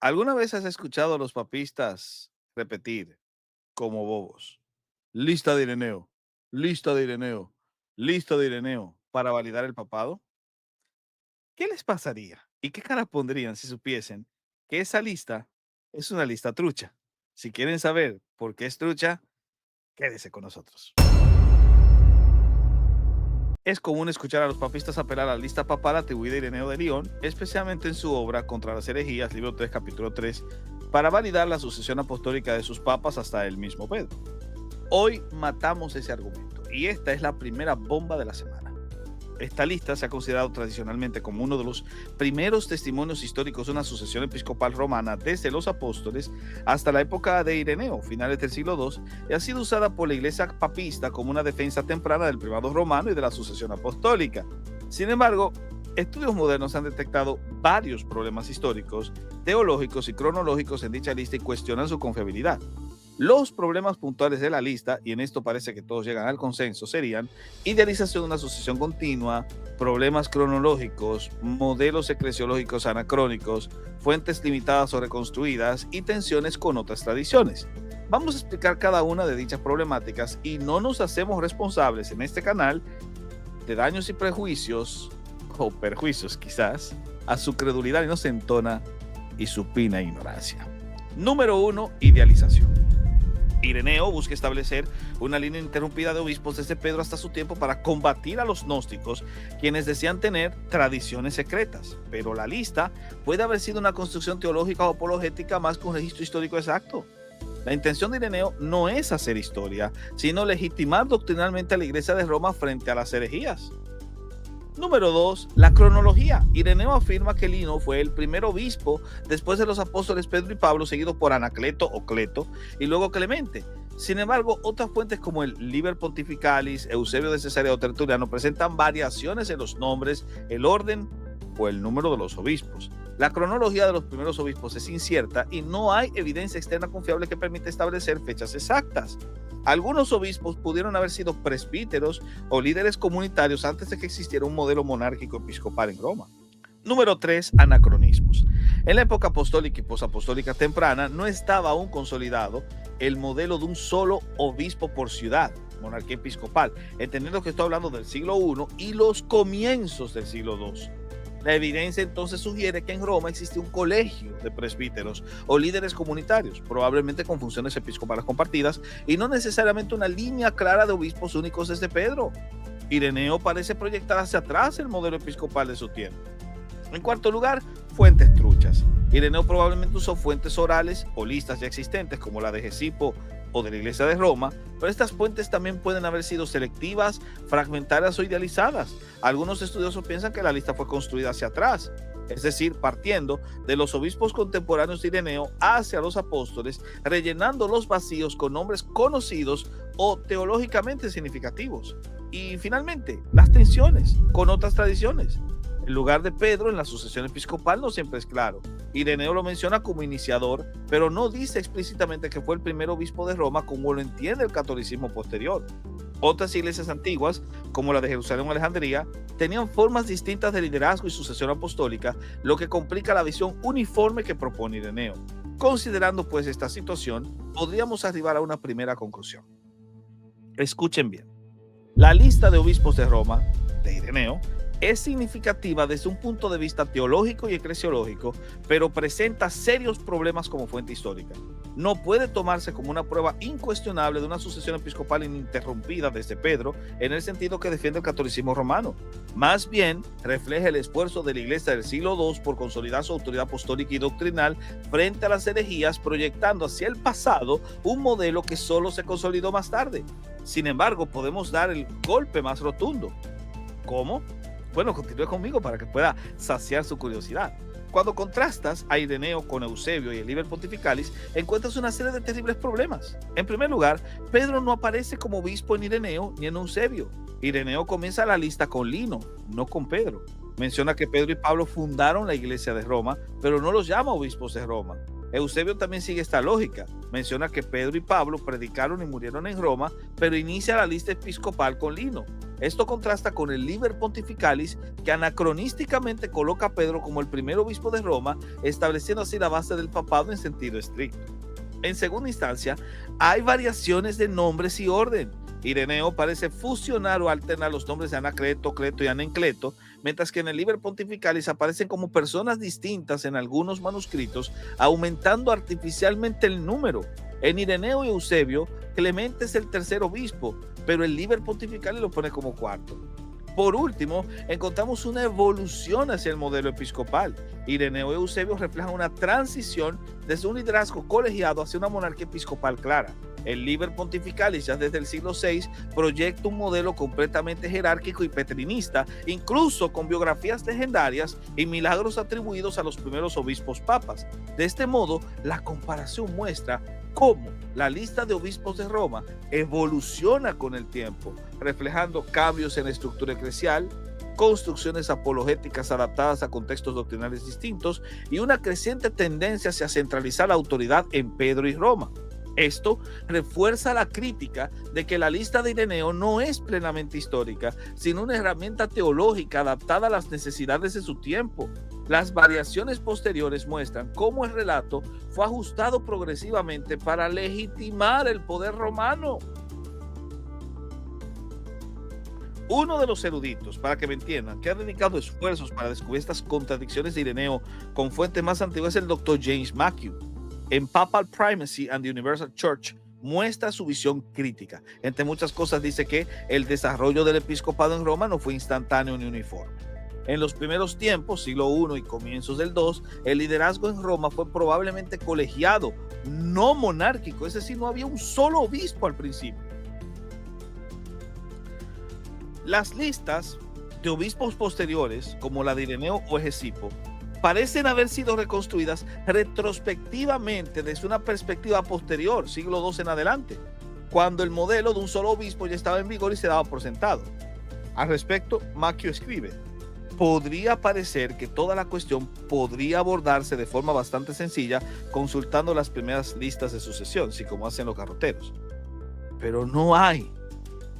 ¿Alguna vez has escuchado a los papistas repetir como bobos? Lista de Ireneo, lista de Ireneo, lista de Ireneo para validar el papado. ¿Qué les pasaría y qué cara pondrían si supiesen que esa lista es una lista trucha? Si quieren saber por qué es trucha, quédese con nosotros. Es común escuchar a los papistas apelar a la lista papal atribuida a Ireneo de León, especialmente en su obra Contra las herejías, libro 3, capítulo 3, para validar la sucesión apostólica de sus papas hasta el mismo Pedro. Hoy matamos ese argumento y esta es la primera bomba de la semana. Esta lista se ha considerado tradicionalmente como uno de los primeros testimonios históricos de una sucesión episcopal romana desde los apóstoles hasta la época de Ireneo, finales del siglo II, y ha sido usada por la iglesia papista como una defensa temprana del primado romano y de la sucesión apostólica. Sin embargo, estudios modernos han detectado varios problemas históricos, teológicos y cronológicos en dicha lista y cuestionan su confiabilidad. Los problemas puntuales de la lista, y en esto parece que todos llegan al consenso, serían idealización de una sucesión continua, problemas cronológicos, modelos eclesiológicos anacrónicos, fuentes limitadas o reconstruidas y tensiones con otras tradiciones. Vamos a explicar cada una de dichas problemáticas y no nos hacemos responsables en este canal de daños y prejuicios, o perjuicios quizás, a su credulidad inocentona y supina ignorancia. Número 1. Idealización. Ireneo busca establecer una línea interrumpida de obispos desde Pedro hasta su tiempo para combatir a los gnósticos, quienes decían tener tradiciones secretas. Pero la lista puede haber sido una construcción teológica o apologética más que un registro histórico exacto. La intención de Ireneo no es hacer historia, sino legitimar doctrinalmente a la Iglesia de Roma frente a las herejías. Número 2. La cronología. Ireneo afirma que Lino fue el primer obispo después de los apóstoles Pedro y Pablo, seguido por Anacleto o Cleto y luego Clemente. Sin embargo, otras fuentes como el Liber Pontificalis, Eusebio de Cesarea o Tertuliano presentan variaciones en los nombres, el orden o el número de los obispos. La cronología de los primeros obispos es incierta y no hay evidencia externa confiable que permita establecer fechas exactas. Algunos obispos pudieron haber sido presbíteros o líderes comunitarios antes de que existiera un modelo monárquico episcopal en Roma. Número 3. Anacronismos. En la época apostólica y posapostólica temprana no estaba aún consolidado el modelo de un solo obispo por ciudad, monarquía episcopal, entendiendo que estoy hablando del siglo I y los comienzos del siglo II. La evidencia entonces sugiere que en Roma existe un colegio de presbíteros o líderes comunitarios, probablemente con funciones episcopales compartidas, y no necesariamente una línea clara de obispos únicos desde Pedro. Ireneo parece proyectar hacia atrás el modelo episcopal de su tiempo. En cuarto lugar, fuentes truchas. Ireneo probablemente usó fuentes orales o listas ya existentes, como la de Gesipo o de la Iglesia de Roma, pero estas fuentes también pueden haber sido selectivas, fragmentarias o idealizadas. Algunos estudiosos piensan que la lista fue construida hacia atrás, es decir, partiendo de los obispos contemporáneos de Ireneo hacia los apóstoles, rellenando los vacíos con nombres conocidos o teológicamente significativos. Y finalmente, las tensiones con otras tradiciones. El lugar de Pedro en la sucesión episcopal no siempre es claro. Ireneo lo menciona como iniciador, pero no dice explícitamente que fue el primer obispo de Roma como lo entiende el catolicismo posterior. Otras iglesias antiguas, como la de Jerusalén o Alejandría, tenían formas distintas de liderazgo y sucesión apostólica, lo que complica la visión uniforme que propone Ireneo. Considerando pues esta situación, podríamos arribar a una primera conclusión. Escuchen bien. La lista de obispos de Roma, de Ireneo, es significativa desde un punto de vista teológico y eclesiológico, pero presenta serios problemas como fuente histórica. No puede tomarse como una prueba incuestionable de una sucesión episcopal ininterrumpida desde Pedro, en el sentido que defiende el catolicismo romano. Más bien, refleja el esfuerzo de la Iglesia del siglo II por consolidar su autoridad apostólica y doctrinal frente a las herejías, proyectando hacia el pasado un modelo que solo se consolidó más tarde. Sin embargo, podemos dar el golpe más rotundo. ¿Cómo? Bueno, continúe conmigo para que pueda saciar su curiosidad. Cuando contrastas a Ireneo con Eusebio y el Liber Pontificalis, encuentras una serie de terribles problemas. En primer lugar, Pedro no aparece como obispo en Ireneo ni en Eusebio. Ireneo comienza la lista con Lino, no con Pedro. Menciona que Pedro y Pablo fundaron la iglesia de Roma, pero no los llama obispos de Roma. Eusebio también sigue esta lógica. Menciona que Pedro y Pablo predicaron y murieron en Roma, pero inicia la lista episcopal con Lino. Esto contrasta con el Liber Pontificalis, que anacronísticamente coloca a Pedro como el primer obispo de Roma, estableciendo así la base del papado en sentido estricto. En segunda instancia, hay variaciones de nombres y orden. Ireneo parece fusionar o alternar los nombres de Anacleto, Cleto y Anencleto, mientras que en el Liber Pontificalis aparecen como personas distintas en algunos manuscritos, aumentando artificialmente el número. En Ireneo y Eusebio, Clemente es el tercer obispo, pero el Liber Pontificalis lo pone como cuarto. Por último, encontramos una evolución hacia el modelo episcopal. Ireneo y Eusebio reflejan una transición desde un liderazgo colegiado hacia una monarquía episcopal clara. El Liber Pontificalis, ya desde el siglo VI, proyecta un modelo completamente jerárquico y petrinista, incluso con biografías legendarias y milagros atribuidos a los primeros obispos papas. De este modo, la comparación muestra cómo la lista de obispos de Roma evoluciona con el tiempo, reflejando cambios en la estructura eclesial, construcciones apologéticas adaptadas a contextos doctrinales distintos y una creciente tendencia hacia centralizar la autoridad en Pedro y Roma. Esto refuerza la crítica de que la lista de Ireneo no es plenamente histórica, sino una herramienta teológica adaptada a las necesidades de su tiempo. Las variaciones posteriores muestran cómo el relato fue ajustado progresivamente para legitimar el poder romano. Uno de los eruditos, para que me entiendan, que ha dedicado esfuerzos para descubrir estas contradicciones de Ireneo con fuentes más antiguas es el Dr. James Mathew. En Papal Primacy and the Universal Church muestra su visión crítica. Entre muchas cosas dice que el desarrollo del episcopado en Roma no fue instantáneo ni uniforme. En los primeros tiempos, siglo I y comienzos del II, el liderazgo en Roma fue probablemente colegiado, no monárquico, es decir, no había un solo obispo al principio. Las listas de obispos posteriores, como la de Ireneo o Hegesipo, parecen haber sido reconstruidas retrospectivamente desde una perspectiva posterior, siglo II en adelante, cuando el modelo de un solo obispo ya estaba en vigor y se daba por sentado. Al respecto, Mathew escribe: podría parecer que toda la cuestión podría abordarse de forma bastante sencilla consultando las primeras listas de sucesión, así como hacen los garroteros. Pero no hay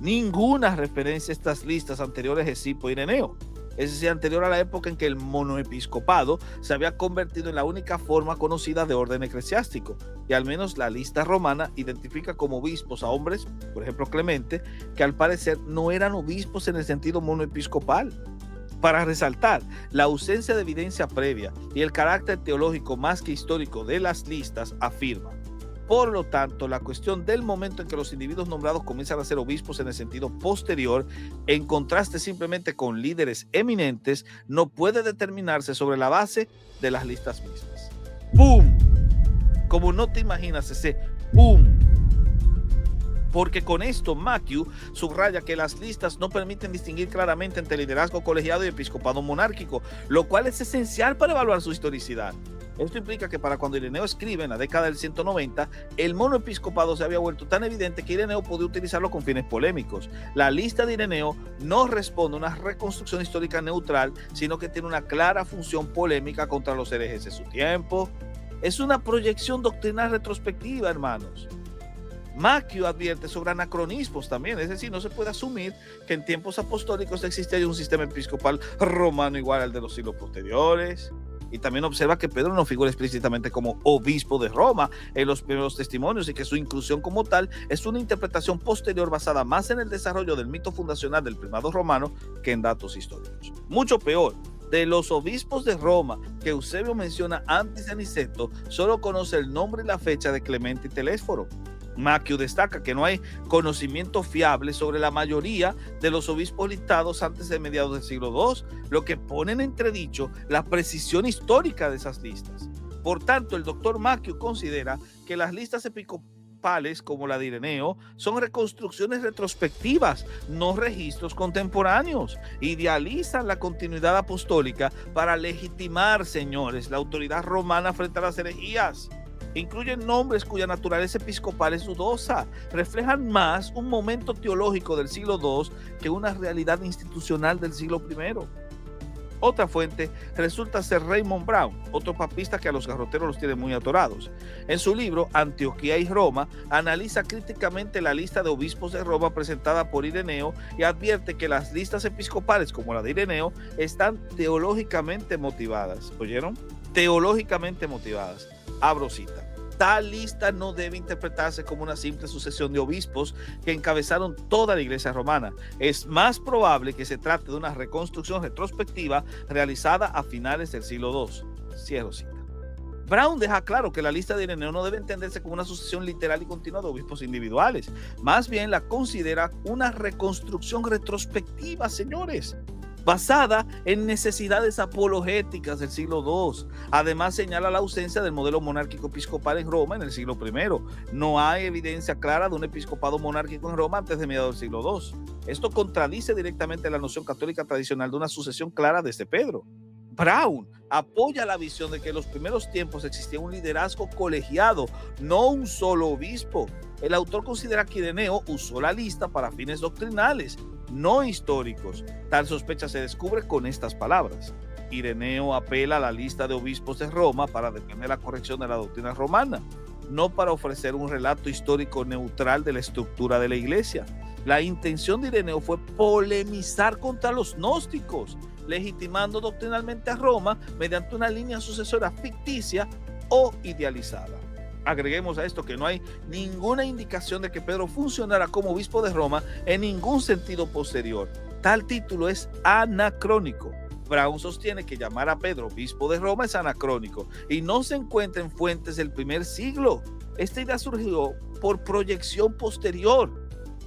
ninguna referencia a estas listas anteriores a Hegesipo e Ireneo, es decir, anterior a la época en que el monoepiscopado se había convertido en la única forma conocida de orden eclesiástico, y al menos la lista romana identifica como obispos a hombres, por ejemplo Clemente, que al parecer no eran obispos en el sentido monoepiscopal. Para resaltar la ausencia de evidencia previa y el carácter teológico más que histórico de las listas, afirma: por lo tanto, la cuestión del momento en que los individuos nombrados comienzan a ser obispos en el sentido posterior, en contraste simplemente con líderes eminentes, no puede determinarse sobre la base de las listas mismas. ¡Pum! Como no te imaginas ese ¡pum! Porque con esto Mathew subraya que las listas no permiten distinguir claramente entre liderazgo colegiado y episcopado monárquico, lo cual es esencial para evaluar su historicidad. Esto implica que para cuando Ireneo escribe en la década del 190, el monoepiscopado se había vuelto tan evidente que Ireneo podía utilizarlo con fines polémicos. La lista de Ireneo no responde a una reconstrucción histórica neutral, sino que tiene una clara función polémica contra los herejes de su tiempo. Es una proyección doctrinal retrospectiva, hermanos. Mathew advierte sobre anacronismos también, es decir, no se puede asumir que en tiempos apostólicos existía un sistema episcopal romano igual al de los siglos posteriores. Y también observa que Pedro no figura explícitamente como obispo de Roma en los primeros testimonios y que su inclusión como tal es una interpretación posterior basada más en el desarrollo del mito fundacional del primado romano que en datos históricos. Mucho peor, de los obispos de Roma que Eusebio menciona antes de Aniceto, solo conoce el nombre y la fecha de Clemente y Telésforo. Mathew destaca que no hay conocimiento fiable sobre la mayoría de los obispos listados antes de mediados del siglo II, lo que pone en entredicho la precisión histórica de esas listas. Por tanto, el doctor Mathew considera que las listas episcopales como la de Ireneo son reconstrucciones retrospectivas, no registros contemporáneos. Idealizan la continuidad apostólica para legitimar, señores, la autoridad romana frente a las herejías. Incluyen nombres cuya naturaleza episcopal es dudosa, reflejan más un momento teológico del siglo II que una realidad institucional del siglo I. Otra fuente resulta ser Raymond Brown, otro papista que a los garroteros los tiene muy atorados. En su libro Antioquía y Roma, analiza críticamente la lista de obispos de Roma presentada por Ireneo y advierte que las listas episcopales, como la de Ireneo, están teológicamente motivadas. ¿Oyeron? Teológicamente motivadas. Abro cita. Tal lista no debe interpretarse como una simple sucesión de obispos que encabezaron toda la iglesia romana. Es más probable que se trate de una reconstrucción retrospectiva realizada a finales del siglo II. Cierro cita. Brown deja claro que la lista de Ireneo no debe entenderse como una sucesión literal y continua de obispos individuales. Más bien la considera una reconstrucción retrospectiva, señores, basada en necesidades apologéticas del siglo II. Además, señala la ausencia del modelo monárquico episcopal en Roma en el siglo I. No hay evidencia clara de un episcopado monárquico en Roma antes de mediados del siglo II. Esto contradice directamente la noción católica tradicional de una sucesión clara desde Pedro. Brown apoya la visión de que en los primeros tiempos existía un liderazgo colegiado, no un solo obispo. El autor considera que Ireneo usó la lista para fines doctrinales, no históricos. Tal sospecha se descubre con estas palabras. Ireneo apela a la lista de obispos de Roma para defender la corrección de la doctrina romana, no para ofrecer un relato histórico neutral de la estructura de la iglesia. La intención de Ireneo fue polemizar contra los gnósticos, legitimando doctrinalmente a Roma mediante una línea sucesora ficticia o idealizada. Agreguemos a esto que no hay ninguna indicación de que Pedro funcionara como obispo de Roma en ningún sentido posterior. Tal título es anacrónico. Brown sostiene que llamar a Pedro obispo de Roma es anacrónico y no se encuentra en fuentes del primer siglo. Esta idea surgió por proyección posterior.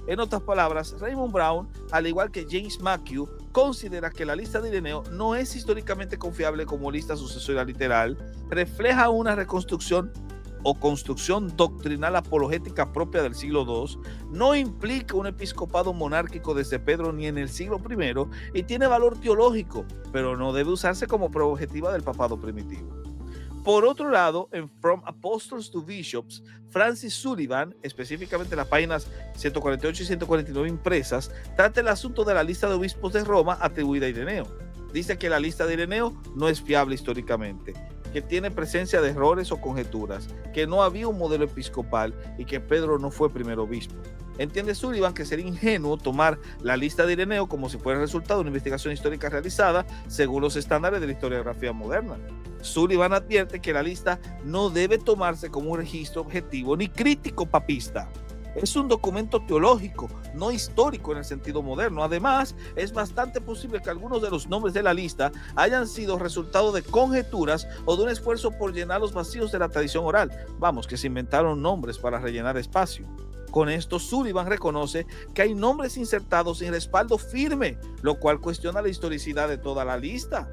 En otras palabras, Raymond Brown, al igual que James McHugh, considera que la lista de Ireneo no es históricamente confiable como lista sucesoria literal, refleja una reconstrucción o construcción doctrinal apologética propia del siglo II, no implica un episcopado monárquico desde Pedro ni en el siglo I y tiene valor teológico, pero no debe usarse como prueba objetiva del papado primitivo. Por otro lado, en From Apostles to Bishops, Francis Sullivan, específicamente las páginas 148 y 149 impresas, trata el asunto de la lista de obispos de Roma atribuida a Ireneo. Dice que la lista de Ireneo no es fiable históricamente, que tiene presencia de errores o conjeturas, que no había un modelo episcopal y que Pedro no fue primer obispo. Entiende Sullivan que sería ingenuo tomar la lista de Ireneo como si fuera el resultado de una investigación histórica realizada según los estándares de la historiografía moderna. Sullivan advierte que la lista no debe tomarse como un registro objetivo ni crítico papista. Es un documento teológico, no histórico en el sentido moderno. Además, es bastante posible que algunos de los nombres de la lista hayan sido resultado de conjeturas o de un esfuerzo por llenar los vacíos de la tradición oral. Vamos, que se inventaron nombres para rellenar espacio. Con esto, Sullivan reconoce que hay nombres insertados sin respaldo firme, lo cual cuestiona la historicidad de toda la lista.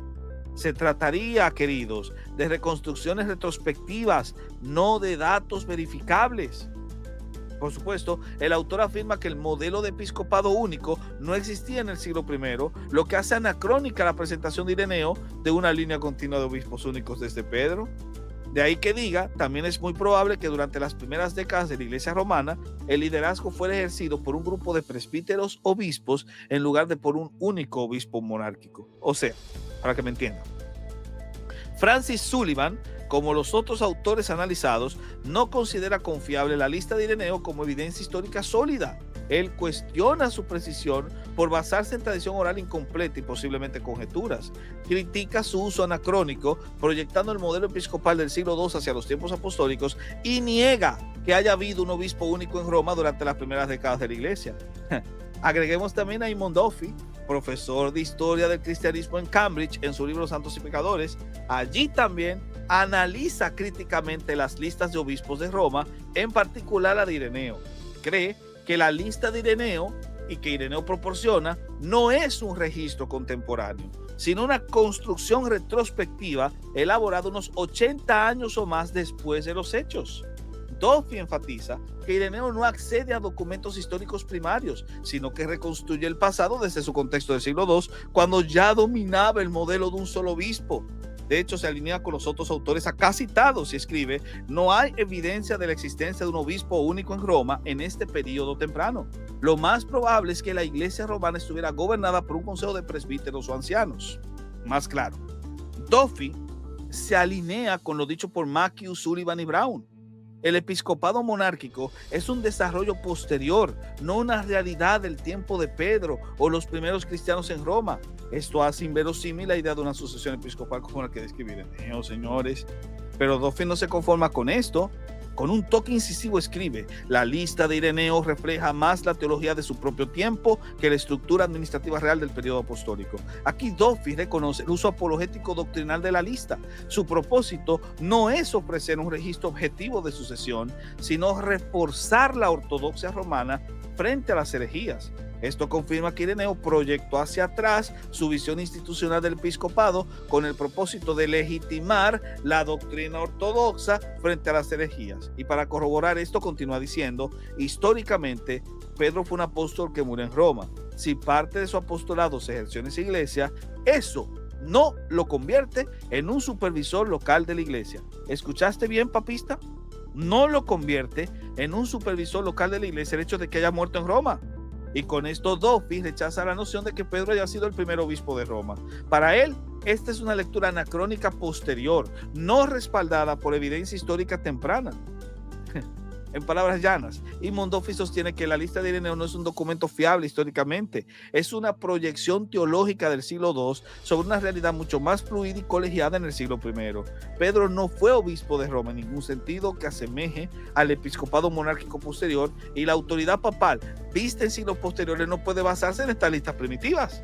Se trataría, queridos, de reconstrucciones retrospectivas, no de datos verificables. Por supuesto, el autor afirma que el modelo de episcopado único no existía en el siglo I, lo que hace anacrónica la presentación de Ireneo de una línea continua de obispos únicos desde Pedro. De ahí que diga, también es muy probable que durante las primeras décadas de la Iglesia romana, el liderazgo fuera ejercido por un grupo de presbíteros obispos en lugar de por un único obispo monárquico. O sea, para que me entiendan, Francis Sullivan, como los otros autores analizados, no considera confiable la lista de Ireneo como evidencia histórica sólida. Él cuestiona su precisión por basarse en tradición oral incompleta y posiblemente conjeturas. Critica su uso anacrónico, proyectando el modelo episcopal del siglo II hacia los tiempos apostólicos y niega que haya habido un obispo único en Roma durante las primeras décadas de la Iglesia. Agreguemos también a Eamon Duffy, profesor de Historia del Cristianismo en Cambridge, en su libro Santos y Pecadores. Allí también analiza críticamente las listas de obispos de Roma, en particular la de Ireneo. Cree que la lista de Ireneo y que Ireneo proporciona no es un registro contemporáneo, sino una construcción retrospectiva elaborada unos 80 años o más después de los hechos. Duffy enfatiza que Ireneo no accede a documentos históricos primarios, sino que reconstruye el pasado desde su contexto del siglo II, cuando ya dominaba el modelo de un solo obispo. De hecho, se alinea con los otros autores acá citados y escribe: no hay evidencia de la existencia de un obispo único en Roma en este periodo temprano. Lo más probable es que la iglesia romana estuviera gobernada por un consejo de presbíteros o ancianos. más claro. Duffy se alinea con lo dicho por Mackey, Sullivan y Brown. El episcopado monárquico es un desarrollo posterior, no una realidad del tiempo de Pedro o los primeros cristianos en Roma. Esto hace inverosímil la idea de una sucesión episcopal como la que describe Ireneo, señores. Pero Duffy no se conforma con esto. Con un toque incisivo escribe: la lista de Ireneo refleja más la teología de su propio tiempo que la estructura administrativa real del periodo apostólico. Aquí Duffy reconoce el uso apologético doctrinal de la lista. Su propósito no es ofrecer un registro objetivo de sucesión, sino reforzar la ortodoxia romana frente a las herejías. Esto confirma que Ireneo proyectó hacia atrás su visión institucional del episcopado con el propósito de legitimar la doctrina ortodoxa frente a las herejías. Y para corroborar esto, continúa diciendo: históricamente, Pedro fue un apóstol que murió en Roma. Si parte de su apostolado se ejerció en esa iglesia, eso no lo convierte en un supervisor local de la iglesia. ¿Escuchaste bien, papista? No lo convierte en un supervisor local de la iglesia el hecho de que haya muerto en Roma. Y con esto Duffy rechaza la noción de que Pedro haya sido el primer obispo de Roma. Para él, esta es una lectura anacrónica posterior, no respaldada por evidencia histórica temprana. En palabras llanas, Edmund Duffy sostiene que la lista de Ireneo no es un documento fiable históricamente, es una proyección teológica del siglo II sobre una realidad mucho más fluida y colegiada en el siglo I. Pedro no fue obispo de Roma en ningún sentido que asemeje al episcopado monárquico posterior, y la autoridad papal vista en siglos posteriores no puede basarse en estas listas primitivas.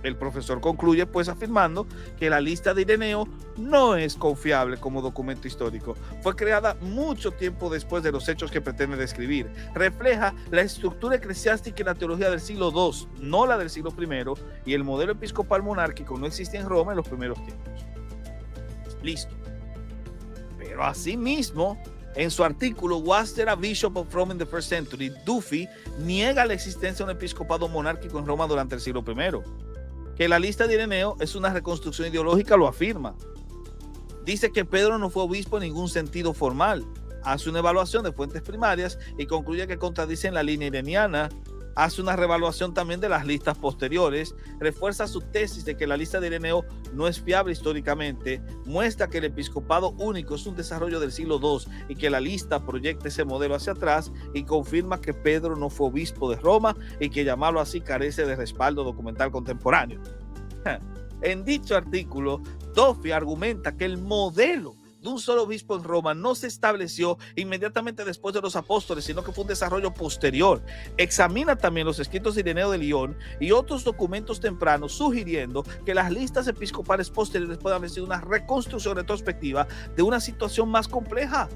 El profesor concluye pues afirmando que la lista de Ireneo no es confiable como documento histórico. Fue creada mucho tiempo después de los hechos que pretende describir. Refleja la estructura eclesiástica y la teología del siglo II, no la del siglo I, y el modelo episcopal monárquico no existía en Roma en los primeros tiempos. Listo. Pero asimismo, en su artículo Was There a Bishop of Rome in the First Century, Duffy niega la existencia de un episcopado monárquico en Roma durante el siglo I. Que la lista de Ireneo es una reconstrucción ideológica lo afirma. Dice que Pedro no fue obispo en ningún sentido formal. Hace una evaluación de fuentes primarias y concluye que contradicen la línea ireniana. Hace una reevaluación también de las listas posteriores, refuerza su tesis de que la lista de Ireneo no es fiable históricamente, muestra que el episcopado único es un desarrollo del siglo II y que la lista proyecta ese modelo hacia atrás, y confirma que Pedro no fue obispo de Roma y que llamarlo así carece de respaldo documental contemporáneo. En dicho artículo, Duffy argumenta que el modelo de un solo obispo en Roma no se estableció inmediatamente después de los apóstoles, sino que fue un desarrollo posterior. Examina también los escritos de Ireneo de Lyon y otros documentos tempranos, sugiriendo que las listas episcopales posteriores pueden haber sido una reconstrucción retrospectiva de una situación más compleja.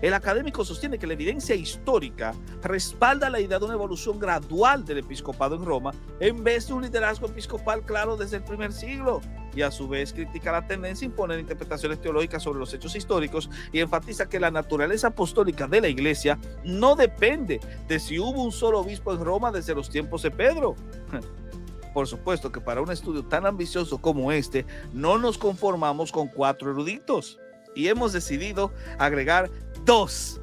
El académico sostiene que la evidencia histórica respalda la idea de una evolución gradual del episcopado en Roma en vez de un liderazgo episcopal claro desde el primer siglo, y a su vez critica la tendencia a imponer interpretaciones teológicas sobre los hechos históricos y enfatiza que la naturaleza apostólica de la iglesia no depende de si hubo un solo obispo en Roma desde los tiempos de Pedro. Por supuesto que para un estudio tan ambicioso como este no nos conformamos con 4 eruditos, y hemos decidido agregar dos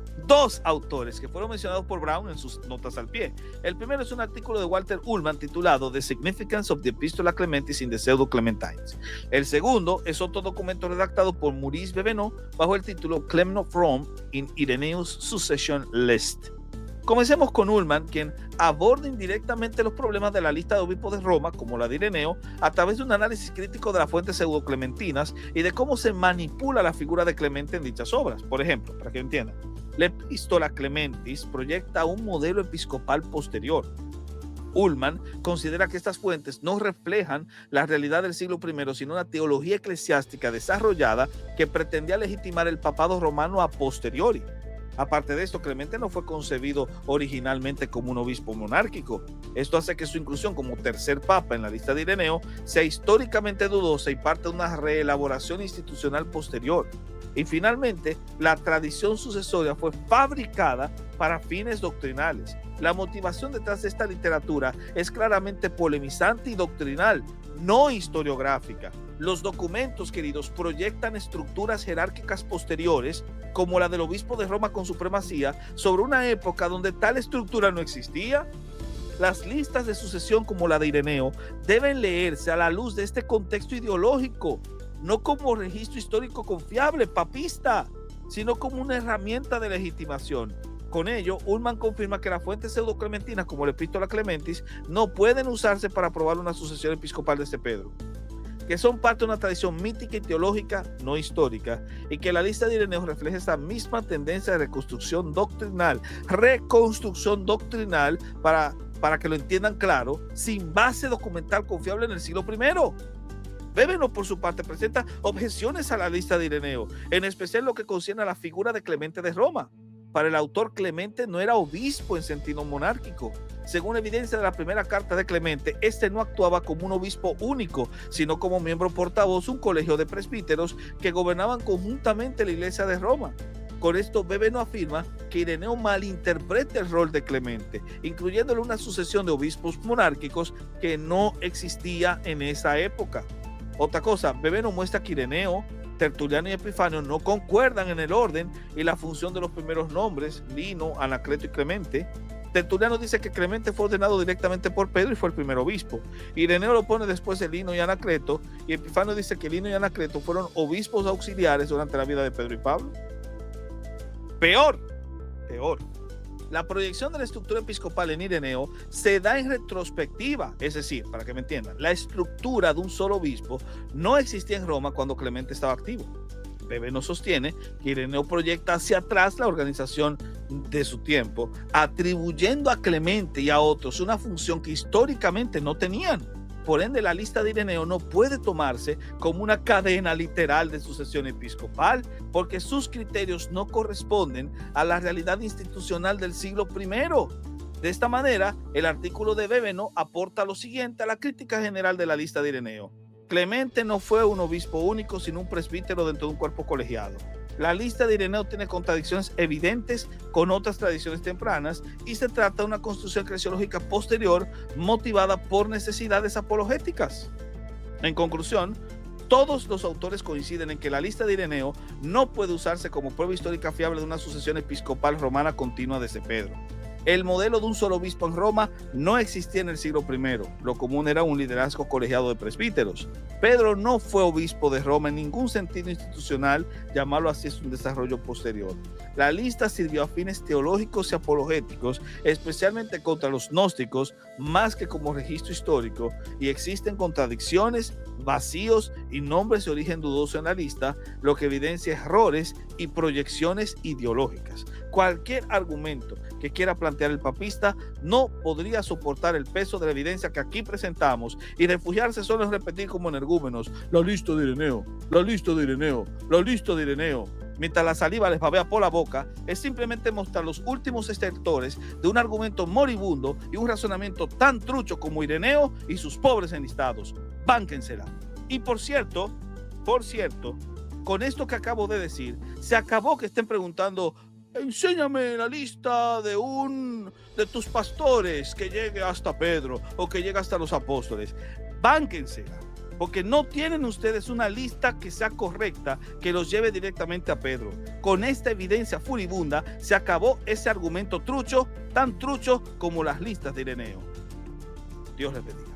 autores que fueron mencionados por Brown en sus notas al pie. El primero es un artículo de Walter Ullmann titulado The Significance of the Epistola Clementis in the Pseudo-Clementines. El segundo es otro documento redactado por Maurice Bevenot bajo el título Clement of Rome in Irenaeus Succession List. Comencemos con Ullmann, quien aborda indirectamente los problemas de la lista de obispos de Roma, como la de Ireneo, a través de un análisis crítico de las fuentes pseudo-clementinas y de cómo se manipula la figura de Clemente en dichas obras. Por ejemplo, para que entiendan, la Epístola Clementis proyecta un modelo episcopal posterior. Ullmann considera que estas fuentes no reflejan la realidad del siglo I, sino una teología eclesiástica desarrollada que pretendía legitimar el papado romano a posteriori. Aparte de esto, Clemente no fue concebido originalmente como un obispo monárquico. Esto hace que su inclusión como tercer papa en la lista de Ireneo sea históricamente dudosa y parte de una reelaboración institucional posterior. Y finalmente, la tradición sucesoria fue fabricada para fines doctrinales. La motivación detrás de esta literatura es claramente polemizante y doctrinal, no historiográfica. Los documentos, queridos, proyectan estructuras jerárquicas posteriores, como la del obispo de Roma con supremacía, sobre una época donde tal estructura no existía. Las listas de sucesión como la de Ireneo deben leerse a la luz de este contexto ideológico, no como registro histórico confiable, papista, sino como una herramienta de legitimación. Con ello, Ullmann confirma que las fuentes pseudoclementinas, como la Epístola Clementis, no pueden usarse para probar una sucesión episcopal de Pedro, que son parte de una tradición mítica y teológica, no histórica, y que la lista de Ireneo refleja esta misma tendencia de reconstrucción doctrinal para que lo entiendan claro, sin base documental confiable en el siglo I. Bébeno, por su parte, presenta objeciones a la lista de Ireneo, en especial lo que concierne a la figura de Clemente de Roma. Para el autor, Clemente no era obispo en sentido monárquico. Según evidencia de la primera carta de Clemente, este no actuaba como un obispo único, sino como miembro portavoz de un colegio de presbíteros que gobernaban conjuntamente la iglesia de Roma. Con esto, Bébeno afirma que Ireneo malinterpreta el rol de Clemente, incluyéndole una sucesión de obispos monárquicos que no existía en esa época. Otra cosa, Bébeno muestra que Ireneo, Tertuliano y Epifanio no concuerdan en el orden y la función de los primeros nombres, Lino, Anacleto y Clemente. Tertuliano dice que Clemente fue ordenado directamente por Pedro y fue el primer obispo. Ireneo lo pone después de Lino y Anacleto, y Epifanio dice que Lino y Anacleto fueron obispos auxiliares durante la vida de Pedro y Pablo. Peor. La proyección de la estructura episcopal en Ireneo se da en retrospectiva, es decir, para que me entiendan, la estructura de un solo obispo no existía en Roma cuando Clemente estaba activo. Bébeno sostiene que Ireneo proyecta hacia atrás la organización de su tiempo, atribuyendo a Clemente y a otros una función que históricamente no tenían. Por ende, la lista de Ireneo no puede tomarse como una cadena literal de sucesión episcopal, porque sus criterios no corresponden a la realidad institucional del siglo I. De esta manera, el artículo de Bébeno aporta lo siguiente a la crítica general de la lista de Ireneo. Clemente no fue un obispo único, sino un presbítero dentro de un cuerpo colegiado. La lista de Ireneo tiene contradicciones evidentes con otras tradiciones tempranas y se trata de una construcción eclesiológica posterior motivada por necesidades apologéticas. En conclusión, todos los autores coinciden en que la lista de Ireneo no puede usarse como prueba histórica fiable de una sucesión episcopal romana continua desde Pedro. El modelo de un solo obispo en Roma no existía en el siglo I. Lo común era un liderazgo colegiado de presbíteros. Pedro no fue obispo de Roma en ningún sentido institucional, llamarlo así es un desarrollo posterior. La lista sirvió a fines teológicos y apologéticos, especialmente contra los gnósticos, más que como registro histórico, y existen contradicciones, vacíos y nombres de origen dudoso en la lista, lo que evidencia errores y proyecciones ideológicas. Cualquier argumento que quiera plantear el papista no podría soportar el peso de la evidencia que aquí presentamos y refugiarse solo en repetir como energúmenos: la lista de Ireneo, la lista de Ireneo, la lista de Ireneo. Mientras la saliva les babea por la boca, es simplemente mostrar los últimos estertores de un argumento moribundo y un razonamiento tan trucho como Ireneo y sus pobres enlistados. Bánquensela. Y por cierto, con esto que acabo de decir, se acabó que estén preguntando: enséñame la lista de tus pastores que llegue hasta Pedro o que llegue hasta los apóstoles. Bánquensela, porque no tienen ustedes una lista que sea correcta, que los lleve directamente a Pedro. Con esta evidencia furibunda se acabó ese argumento trucho, tan trucho como las listas de Ireneo. Dios les bendiga.